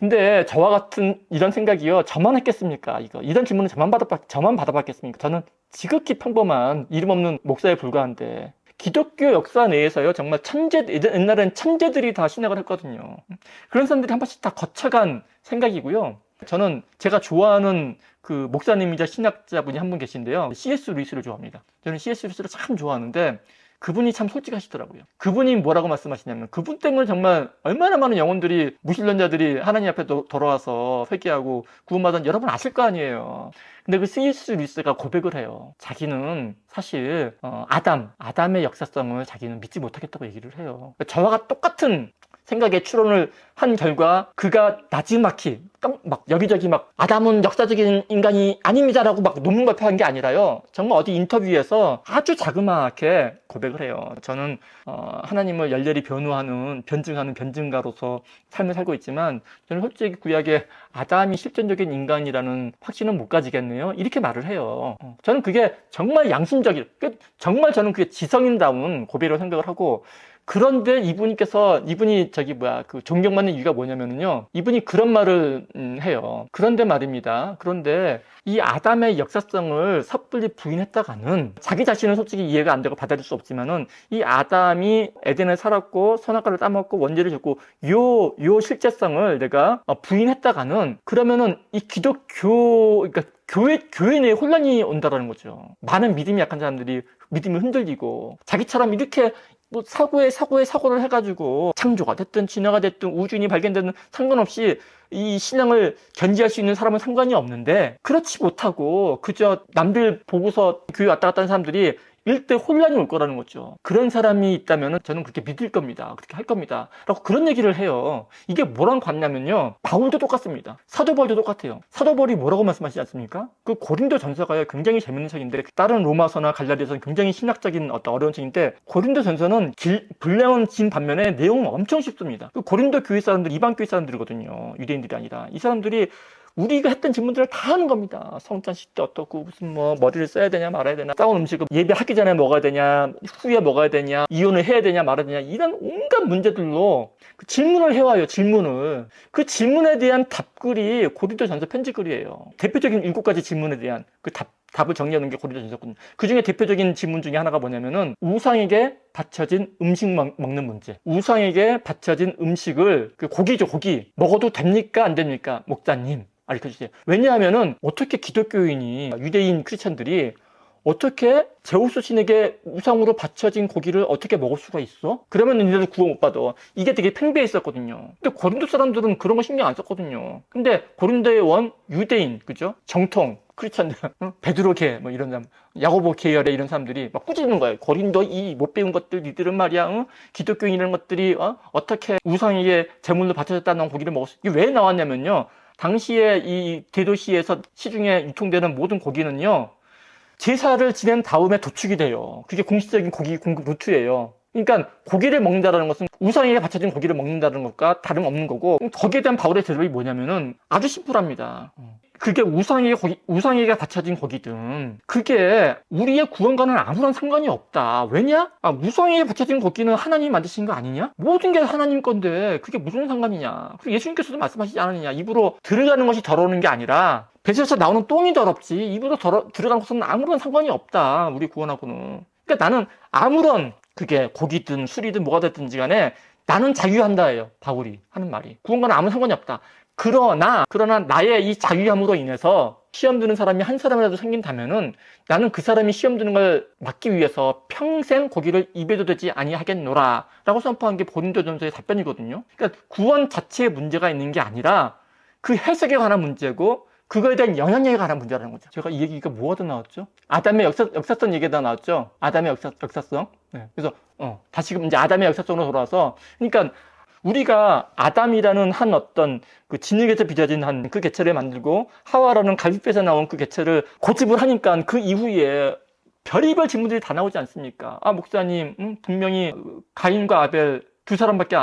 근데 저와 같은 이런 생각이요, 저만 했겠습니까? 이런 질문을 저만 받아봤겠습니까? 저는 지극히 평범한 이름 없는 목사에 불과한데, 기독교 역사 내에서요, 정말 옛날엔 천재들이 다 신학을 했거든요. 그런 사람들이 한 번씩 다 거쳐간 생각이고요. 저는 제가 좋아하는 그 목사님이자 신학자분이 한 분 계신데요. C.S. 루이스를 좋아합니다. 저는 C.S. 루이스를 참 좋아하는데, 그분이 참 솔직하시더라고요. 그분이 뭐라고 말씀하시냐면, 그분 때문에 정말 얼마나 많은 영혼들이, 무신론자들이 하나님 앞에 돌아와서 회개하고 구원받은 여러분 아실 거 아니에요. 근데 그 C.S. 루이스가 고백을 해요. 자기는 사실 아담의 역사성을 자기는 믿지 못하겠다고 얘기를 해요. 저와 똑같은 생각에 추론을 한 결과 그가 나지막히 막 여기저기 막 아담은 역사적인 인간이 아닙니다라고 막 논문 발표한 게 아니라요, 정말 어디 인터뷰에서 아주 자그마하게 고백을 해요. 저는 하나님을 열렬히 변증하는 변증가로서 삶을 살고 있지만, 저는 솔직히 구약에 아담이 실존적인 인간이라는 확신은 못 가지겠네요, 이렇게 말을 해요. 저는 그게 정말 정말 저는 그게 지성인다운 고백이라고 생각을 하고, 그런데 이분이 그 존경받는 이유가 뭐냐면요, 이분이 그런 말을 해요. 그런데 말입니다. 그런데 이 아담의 역사성을 섣불리 부인했다가는, 자기 자신은 솔직히 이해가 안 되고 받아들일 수 없지만은, 이 아담이 에덴을 살았고 선악과를 따먹고 원죄를 졌고 요 실제성을 내가 부인했다가는, 그러면은 이 그러니까 교회 내에 혼란이 온다라는 거죠. 많은 믿음이 약한 사람들이 믿음이 흔들리고, 자기처럼 이렇게 뭐 사고를 해가지고 창조가 됐든 진화가 됐든 우주인이 발견되든 상관없이 이 신앙을 견지할 수 있는 사람은 상관이 없는데, 그렇지 못하고 그저 남들 보고서 교회 왔다 갔다 하는 사람들이 일대 혼란이 올 거라는 거죠. 그런 사람이 있다면 저는 그렇게 믿을 겁니다. 그렇게 할 겁니다. 라고 그런 얘기를 해요. 이게 뭐랑 같냐면요, 바울도 똑같습니다. 사도 바울도 똑같아요. 사도 바울이 뭐라고 말씀하시지 않습니까? 그 고린도 전서가요, 굉장히 재밌는 책인데, 다른 로마서나 갈라디아서는 굉장히 신학적인 어려운 책인데, 고린도 전서는 분량은 진 반면에 내용은 엄청 쉽습니다. 그 고린도 교회 사람들, 이방 교회 사람들이거든요. 유대인들이 아니라. 이 사람들이 우리가 했던 질문들을 다 하는 겁니다. 성찬 식때 어떻고, 무슨 머리를 써야 되냐 말아야 되냐, 싸운 음식을 예배하기 전에 먹어야 되냐, 후에 먹어야 되냐, 이혼을 해야 되냐 말아야 되냐, 이런 온갖 문제들로 그 질문을 해와요. 그 질문에 대한 답글이 고린도 전서 편지글이에요. 대표적인 7가지 질문에 대한 그 답을 정리하는 게 고린도 전서거든요. 그 중에 대표적인 질문 중에 하나가 뭐냐면은, 우상에게 바쳐진 음식 먹는 문제. 우상에게 바쳐진 음식을, 고기죠, 고기. 먹어도 됩니까 안 됩니까? 목사님, 알려주세요. 왜냐하면은 어떻게 기독교인이, 유대인 크리스천들이 어떻게 제우스 신에게 우상으로 바쳐진 고기를 어떻게 먹을 수가 있어? 그러면 니네들 구원 못 받아. 이게 되게 팽배했었거든요. 근데 고린도 사람들은 그런 거 신경 안 썼거든요. 근데 고린도의 유대인, 그죠? 정통 크리스천들, 베드로계 뭐 이런 사람, 야고보 계열의 이런 사람들이 막 꾸짖는 거예요. 고린도 이 못 배운 것들, 니들은 말이야, 기독교인 이런 것들이 어떻게 우상에게 제물로 바쳐졌다는 고기를 먹었어? 이게 왜 나왔냐면요, 당시에 이 대도시에서 시중에 유통되는 모든 고기는요, 제사를 지낸 다음에 도축이 돼요. 그게 공식적인 고기 공급 루트예요. 그러니까 고기를 먹는다는 것은 우상에게 바쳐진 고기를 먹는다는 것과 다름없는 거고, 거기에 대한 바울의 대답이 뭐냐면은 아주 심플합니다. 그게 우상에게 바쳐진 고기든 그게 우리의 구원과는 아무런 상관이 없다. 왜냐? 우상에게 바쳐진 고기는 하나님이 만드신 거 아니냐? 모든 게 하나님 건데 그게 무슨 상관이냐? 그리고 예수님께서도 말씀하시지 않았느냐? 입으로 들어가는 것이 더러우는 게 아니라 뱃에서 나오는 똥이 더럽지, 입으로 들어가는 것은 아무런 상관이 없다. 우리 구원하고는. 그러니까 나는 아무런, 그게 고기든 술이든 뭐가 됐든지 간에 나는 자유한다예요. 바울이 하는 말이. 구원과는 아무 상관이 없다. 그러나 나의 이 자유함으로 인해서 시험 드는 사람이 한 사람이라도 생긴다면은, 나는 그 사람이 시험 드는 걸 막기 위해서 평생 고기를 입에 두지 아니하겠노라 라고 선포한 게 고린도전서의 답변이거든요. 그러니까 구원 자체에 문제가 있는 게 아니라 그 해석에 관한 문제고, 그거에 대한 영향력에 관한 문제라는 거죠. 제가 이 얘기가 뭐하다 나왔죠? 아담의 역사성 얘기가 나왔죠? 아담의 역사성. 네. 그래서 다시금 이제 아담의 역사성으로 돌아와서, 그러니까 우리가 아담이라는 한 어떤 그 진흙에서 빚어진 한 그 개체를 만들고, 하와라는 갈빗배에서 나온 그 개체를 고집을 하니까 그 이후에 별의별 질문들이 다 나오지 않습니까? 목사님, 분명히 가인과 아벨 두 사람밖에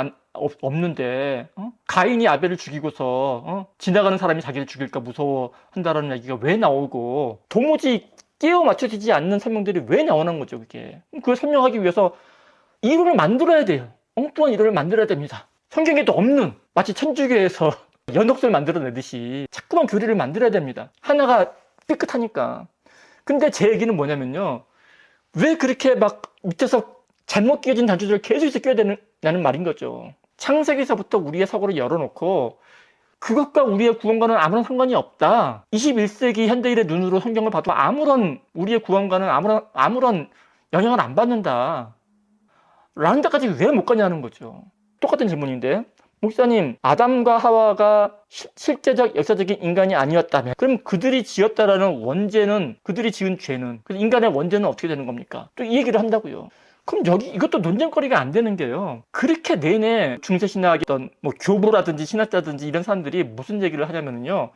없는데 가인이 아벨을 죽이고서 지나가는 사람이 자기를 죽일까 무서워한다라는 얘기가 왜 나오고, 도무지 끼워 맞춰지지 않는 설명들이 왜 나오는 거죠. 그걸 설명하기 위해서 이론을 만들어야 돼요. 엉뚱한 이론을 만들어야 됩니다. 성경에도 없는, 마치 천주교에서 연옥을 만들어내듯이 자꾸만 교리를 만들어야 됩니다. 하나가 삐끗하니까. 근데 제 얘기는 뭐냐면요. 왜 그렇게 막 밑에서 잘못 끼워진 단추들을 계속 끼워야 되느냐는 말인 거죠. 창세기서부터 우리의 사고를 열어놓고 그것과 우리의 구원과는 아무런 상관이 없다. 21세기 현대인의 눈으로 성경을 봐도 우리의 구원과는 아무런 영향을 안 받는다. 라는 데까지 왜 못 가냐는 거죠. 똑같은 질문인데, 목사님, 아담과 하와가 실제적 역사적인 인간이 아니었다면 그럼 그들이 지었다라는 원죄는, 그들이 지은 죄는, 그래서 인간의 원죄는 어떻게 되는 겁니까? 또 이 얘기를 한다고요. 그럼 이것도 논쟁거리가 안 되는 게요. 그렇게 내내 중세신학이던 교부라든지 신학자든지 이런 사람들이 무슨 얘기를 하냐면요.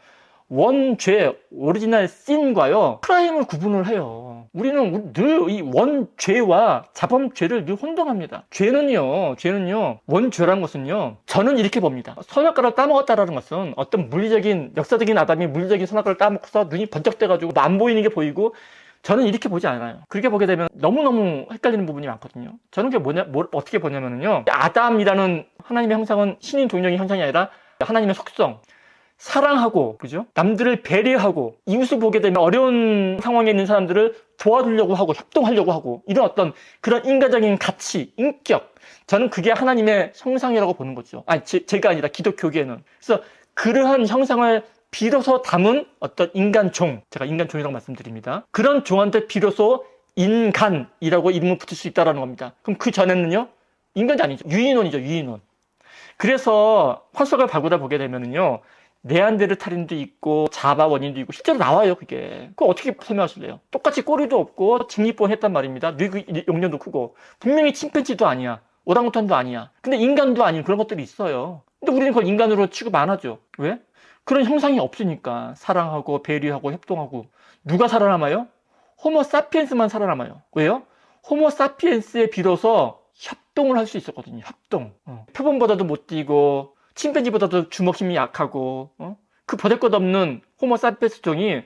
원죄, 오리지널 씬과요, 크라임을 구분을 해요. 우리는 늘 이 원죄와 자범죄를 늘 혼동합니다. 죄는요, 원죄라는 것은요, 저는 이렇게 봅니다. 선악과를 따먹었다라는 것은 어떤 역사적인 아담이 물리적인 선악과를 따먹어서 눈이 번쩍 떼가지고 안 보이는 게 보이고, 저는 이렇게 보지 않아요. 그렇게 보게 되면 너무너무 헷갈리는 부분이 많거든요. 저는 그게 어떻게 보냐면요. 아담이라는 하나님의 형상은 신인 동령의 형상이 아니라 하나님의 속성. 사랑하고, 그죠? 남들을 배려하고, 이웃을 보게 되면 어려운 상황에 있는 사람들을 도와주려고 하고, 협동하려고 하고, 이런 어떤 그런 인간적인 가치, 인격. 저는 그게 하나님의 형상이라고 보는 거죠. 아니, 제가 아니라 기독교계는. 그래서 그러한 형상을 비로소 담은 어떤 인간종, 제가 인간종이라고 말씀드립니다. 그런 종한테 비로소 인간이라고 이름을 붙일 수 있다는 겁니다. 그럼 그 전에는요, 인간이 아니죠. 유인원이죠, 유인원. 그래서 화석을 발굴해 보게 되면은요, 네안데르탈인도 있고 자바 원인도 있고 실제로 나와요. 그게. 그거 어떻게 설명하실래요? 똑같이 꼬리도 없고 직립보원 했단 말입니다. 뇌 용량도 크고 분명히 침팬지도 아니야. 오랑우탄도 아니야. 근데 인간도 아닌 그런 것들이 있어요. 근데 우리는 그걸 인간으로 취급 안 하죠. 왜? 그런 형상이 없으니까. 사랑하고 배려하고 협동하고. 누가 살아남아요? 호모 사피엔스만 살아남아요. 왜요? 호모 사피엔스에 비로소 협동을 할 수 있었거든요. 협동. 표본보다도 못 뛰고 침팬지보다도 주먹 힘이 약하고, 그 보잘것없는 호모 사피엔스 종이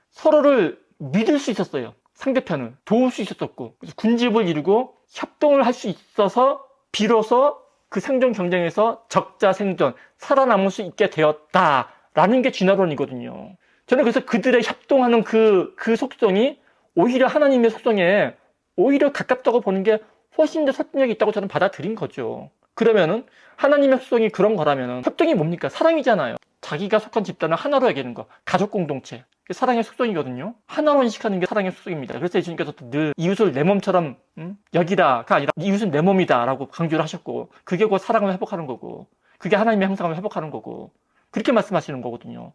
서로를 믿을 수 있었어요. 상대편을 도울 수 있었고, 그래서 군집을 이루고 협동을 할 수 있어서 비로소 그 생존 경쟁에서 적자 생존, 살아남을 수 있게 되었다라는 게 진화론이거든요. 저는 그래서 그들의 협동하는 그 속성이 오히려 하나님의 속성에 오히려 가깝다고 보는 게 훨씬 더 설득력이 있다고 저는 받아들인 거죠. 그러면은 하나님의 속성이 그런 거라면은 협동이 뭡니까? 사랑이잖아요. 자기가 속한 집단을 하나로 여기는 거. 가족 공동체. 그게 사랑의 속성이거든요. 하나로 인식하는 게 사랑의 속성입니다. 그래서 예수님께서도 늘 이웃을 내 몸처럼 여기라가 아니라 이웃은 내 몸이다 라고 강조를 하셨고, 그게 곧 사랑을 회복하는 거고, 그게 하나님의 형상을 회복하는 거고, 그렇게 말씀하시는 거거든요.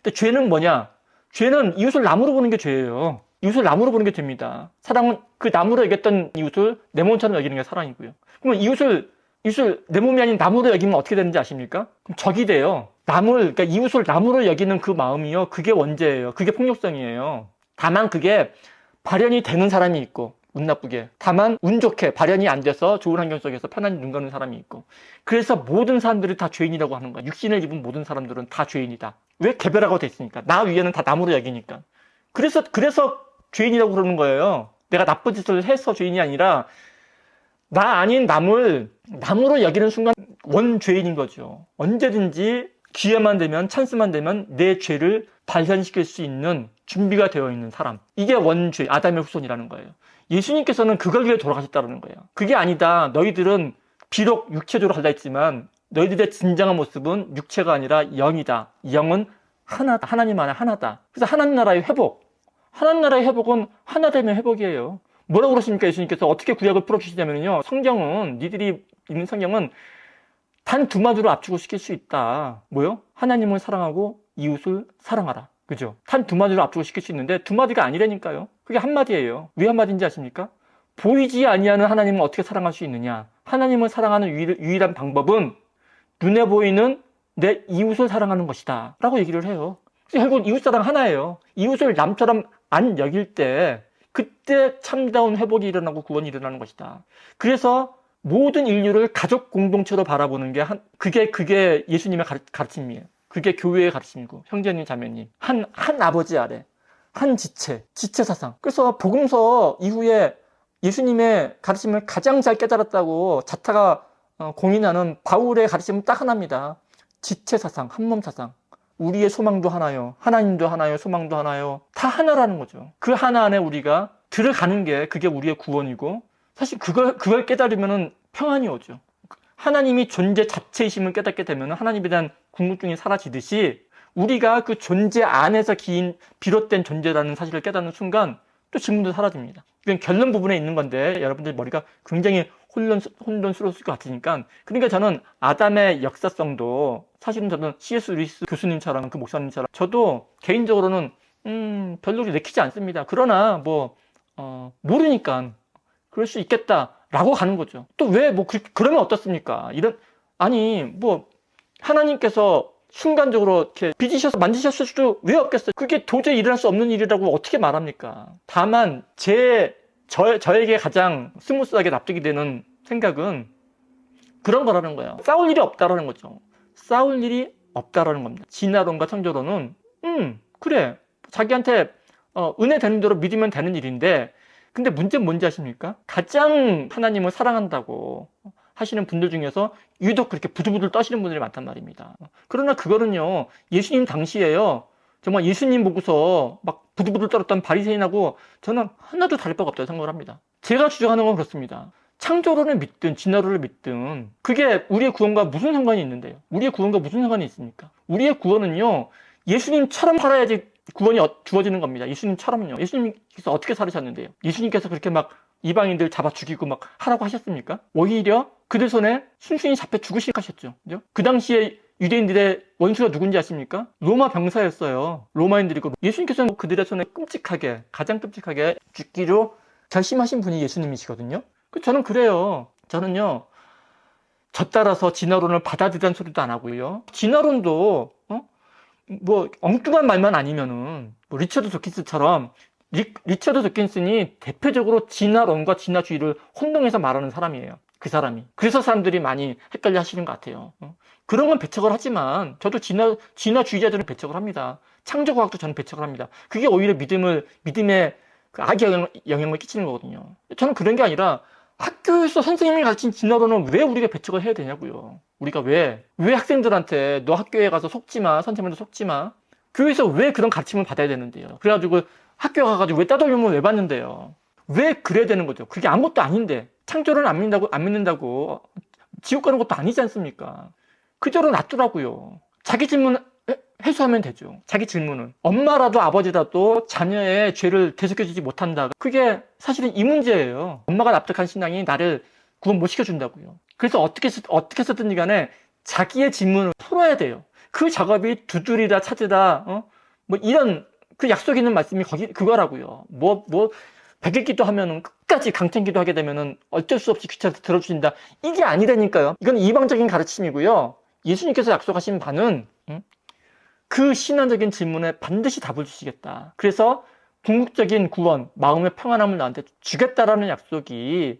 근데 죄는 뭐냐? 죄는 이웃을 남으로 보는 게 죄예요. 이웃을 남으로 보는 게 죄입니다. 사랑은 그 남으로 여겼던 이웃을 내 몸처럼 여기는 게 사랑이고요. 그러면 이웃을 내 몸이 아닌 남으로 여기면 어떻게 되는지 아십니까? 그럼 적이 돼요. 그러니까 이웃을 남으로 여기는 그 마음이요. 그게 원죄예요. 그게 폭력성이에요. 다만 그게 발현이 되는 사람이 있고, 운 나쁘게. 다만 운 좋게 발현이 안 돼서 좋은 환경 속에서 편안히 눈 감는 사람이 있고. 그래서 모든 사람들이 다 죄인이라고 하는 거야. 육신을 입은 모든 사람들은 다 죄인이다. 왜? 개별화가 돼 있으니까. 나 위에는 다 남으로 여기니까. 그래서 죄인이라고 그러는 거예요. 내가 나쁜 짓을 해서 죄인이 아니라 나 아닌 남으로 여기는 순간 원죄인인 거죠. 언제든지 기회만 되면, 찬스만 되면 내 죄를 발현시킬 수 있는 준비가 되어 있는 사람. 이게 원죄, 아담의 후손이라는 거예요. 예수님께서는 그걸 위해 돌아가셨다는 거예요. 그게 아니다. 너희들은 비록 육체적으로 갈라있지만 너희들의 진정한 모습은 육체가 아니라 영이다. 영은 하나다. 하나님 안에 하나다. 그래서 하나님 나라의 회복. 하나님 나라의 회복은 하나됨의 회복이에요. 뭐라고 그러십니까? 예수님께서 어떻게 구약을 풀어주시냐면요. 니들이 읽는 성경은 단 두 마디로 압축을 시킬 수 있다. 뭐요? 하나님을 사랑하고 이웃을 사랑하라. 그죠? 단 두 마디로 압축을 시킬 수 있는데 두 마디가 아니라니까요. 그게 한 마디예요. 왜 한 마디인지 아십니까? 보이지 아니하는 하나님을 어떻게 사랑할 수 있느냐? 하나님을 사랑하는 유일한 방법은 눈에 보이는 내 이웃을 사랑하는 것이다. 라고 얘기를 해요. 결국 이웃 사랑 하나예요. 이웃을 남처럼 안 여길 때 그때 참다운 회복이 일어나고 구원이 일어나는 것이다. 그래서 모든 인류를 가족 공동체로 바라보는 게 그게 예수님의 가르침이에요. 그게 교회의 가르침이고, 형제님, 자매님. 한 아버지 아래, 한 지체 사상. 그래서 복음서 이후에 예수님의 가르침을 가장 잘 깨달았다고 자타가 공인하는 바울의 가르침은 딱 하나입니다. 지체사상, 한몸사상. 우리의 소망도 하나요. 하나님도 하나요. 소망도 하나요. 다 하나라는 거죠. 그 하나 안에 우리가 들어가는 게 그게 우리의 구원이고 사실 그걸 깨달으면 평안이 오죠. 하나님이 존재 자체이심을 깨닫게 되면 하나님에 대한 궁금증이 사라지듯이 우리가 그 존재 안에서 비롯된 존재라는 사실을 깨닫는 순간 또 질문도 사라집니다. 이건 결론 부분에 있는 건데 여러분들 머리가 굉장히 혼돈스러웠을 것 같으니까 그러니까 저는 아담의 역사성도 사실은 저는 C.S. 루이스 교수님처럼 그 목사님처럼 저도 개인적으로는 별로 내키지 않습니다. 그러나 모르니까 그럴 수 있겠다라고 가는 거죠. 또 왜 그러면 어떻습니까? 하나님께서 순간적으로 이렇게 빚으셔서 만드셨을 수도 왜 없겠어요? 그게 도저히 일어날 수 없는 일이라고 어떻게 말합니까? 다만 저에게 가장 스무스하게 납득이 되는 생각은 그런 거라는 거예요. 싸울 일이 없다라는 거죠. 싸울 일이 없다라는 겁니다. 진화론과 창조론은 그래 자기한테 은혜 되는 대로 믿으면 되는 일인데 근데 문제는 뭔지 아십니까? 가장 하나님을 사랑한다고 하시는 분들 중에서 유독 그렇게 부들부들 떠시는 분들이 많단 말입니다. 그러나 그거는요 예수님 당시에요 정말 예수님 보고서 막 부들부들 떨었던 바리새인하고 저는 하나도 다를 바가 없다고 생각을 합니다. 제가 주장하는 건 그렇습니다. 창조론을 믿든 진화론을 믿든 그게 우리의 구원과 무슨 상관이 있는데요? 우리의 구원과 무슨 상관이 있습니까? 우리의 구원은요 예수님처럼 살아야지 구원이 주어지는 겁니다. 예수님처럼요. 예수님께서 어떻게 살으셨는데요? 예수님께서 그렇게 막 이방인들 잡아 죽이고 막 하라고 하셨습니까? 오히려 그들 손에 순순히 잡혀 죽으시게 하셨죠. 그죠? 그 당시에 유대인들의 원수가 누군지 아십니까? 로마 병사였어요. 로마인들이고 예수님께서는 그들의 손에 가장 끔찍하게 죽기로 결심하신 분이 예수님이시거든요. 저는 그래요. 저는요. 저 따라서 진화론을 받아들이는 소리도 안 하고요. 진화론도 엉뚱한 말만 아니면은 리처드 도킨스처럼 리처드 도킨슨이 대표적으로 진화론과 진화주의를 혼동해서 말하는 사람이에요. 그 사람이. 그래서 사람들이 많이 헷갈려 하시는 것 같아요. 그런 건 배척을 하지만 저도 진화주의자들은 배척을 합니다. 창조과학도 저는 배척을 합니다. 그게 오히려 믿음에 그 악의 영향을 끼치는 거거든요. 저는 그런 게 아니라 학교에서 선생님이 가르친 진화론은 왜 우리가 배척을 해야 되냐고요. 우리가 왜 학생들한테 너 학교에 가서 속지 마, 선생님한테 속지 마. 교회에서 왜 그런 가르침을 받아야 되는데요. 그래가지고 학교 가가지고 왜 따돌림을 왜 받는데요. 왜 그래야 되는 거죠. 그게 아무것도 아닌데 창조론을 안 믿는다고 지옥 가는 것도 아니지 않습니까? 그대로 놔두라고요. 자기 질문 해소하면 되죠. 자기 질문은 엄마라도 아버지라도 자녀의 죄를 대속해주지 못한다. 그게 사실은 이 문제예요. 엄마가 납득한 신앙이 나를 구원 못 시켜준다고요. 그래서 어떻게 해서든지 간에 자기의 질문을 풀어야 돼요. 그 작업이 두드리다 찾으다 이런 그 약속 있는 말씀이 그거라고요. 100일 기도하면은 끝까지 강텐기도 하게 되면은 어쩔 수 없이 귀찮아서 들어주신다. 이게 아니라니까요. 이건 이방적인 가르침이고요. 예수님께서 약속하신 바는 그 신앙적인 질문에 반드시 답을 주시겠다. 그래서 궁극적인 구원, 마음의 평안함을 나한테 주겠다라는 약속이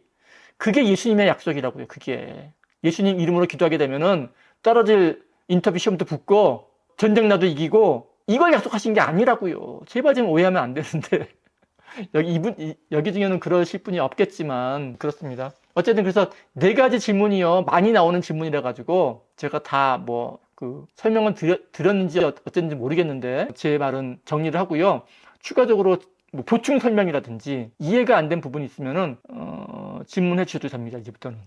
그게 예수님의 약속이라고요. 그게 예수님 이름으로 기도하게 되면은 떨어질 인터뷰 시험도 붙고 전쟁 나도 이기고 이걸 약속하신 게 아니라고요. 제발 좀 오해하면 안 되는데 여기 중에는 그러실 분이 없겠지만 그렇습니다. 어쨌든 그래서 4가지 질문이요 많이 나오는 질문이라 가지고 제가 다 설명을 드렸는지 어쨌는지 모르겠는데 제 말은 정리를 하고요. 추가적으로 보충 설명이라든지 이해가 안 된 부분이 있으면은 질문해 주셔도 됩니다. 이제부터는.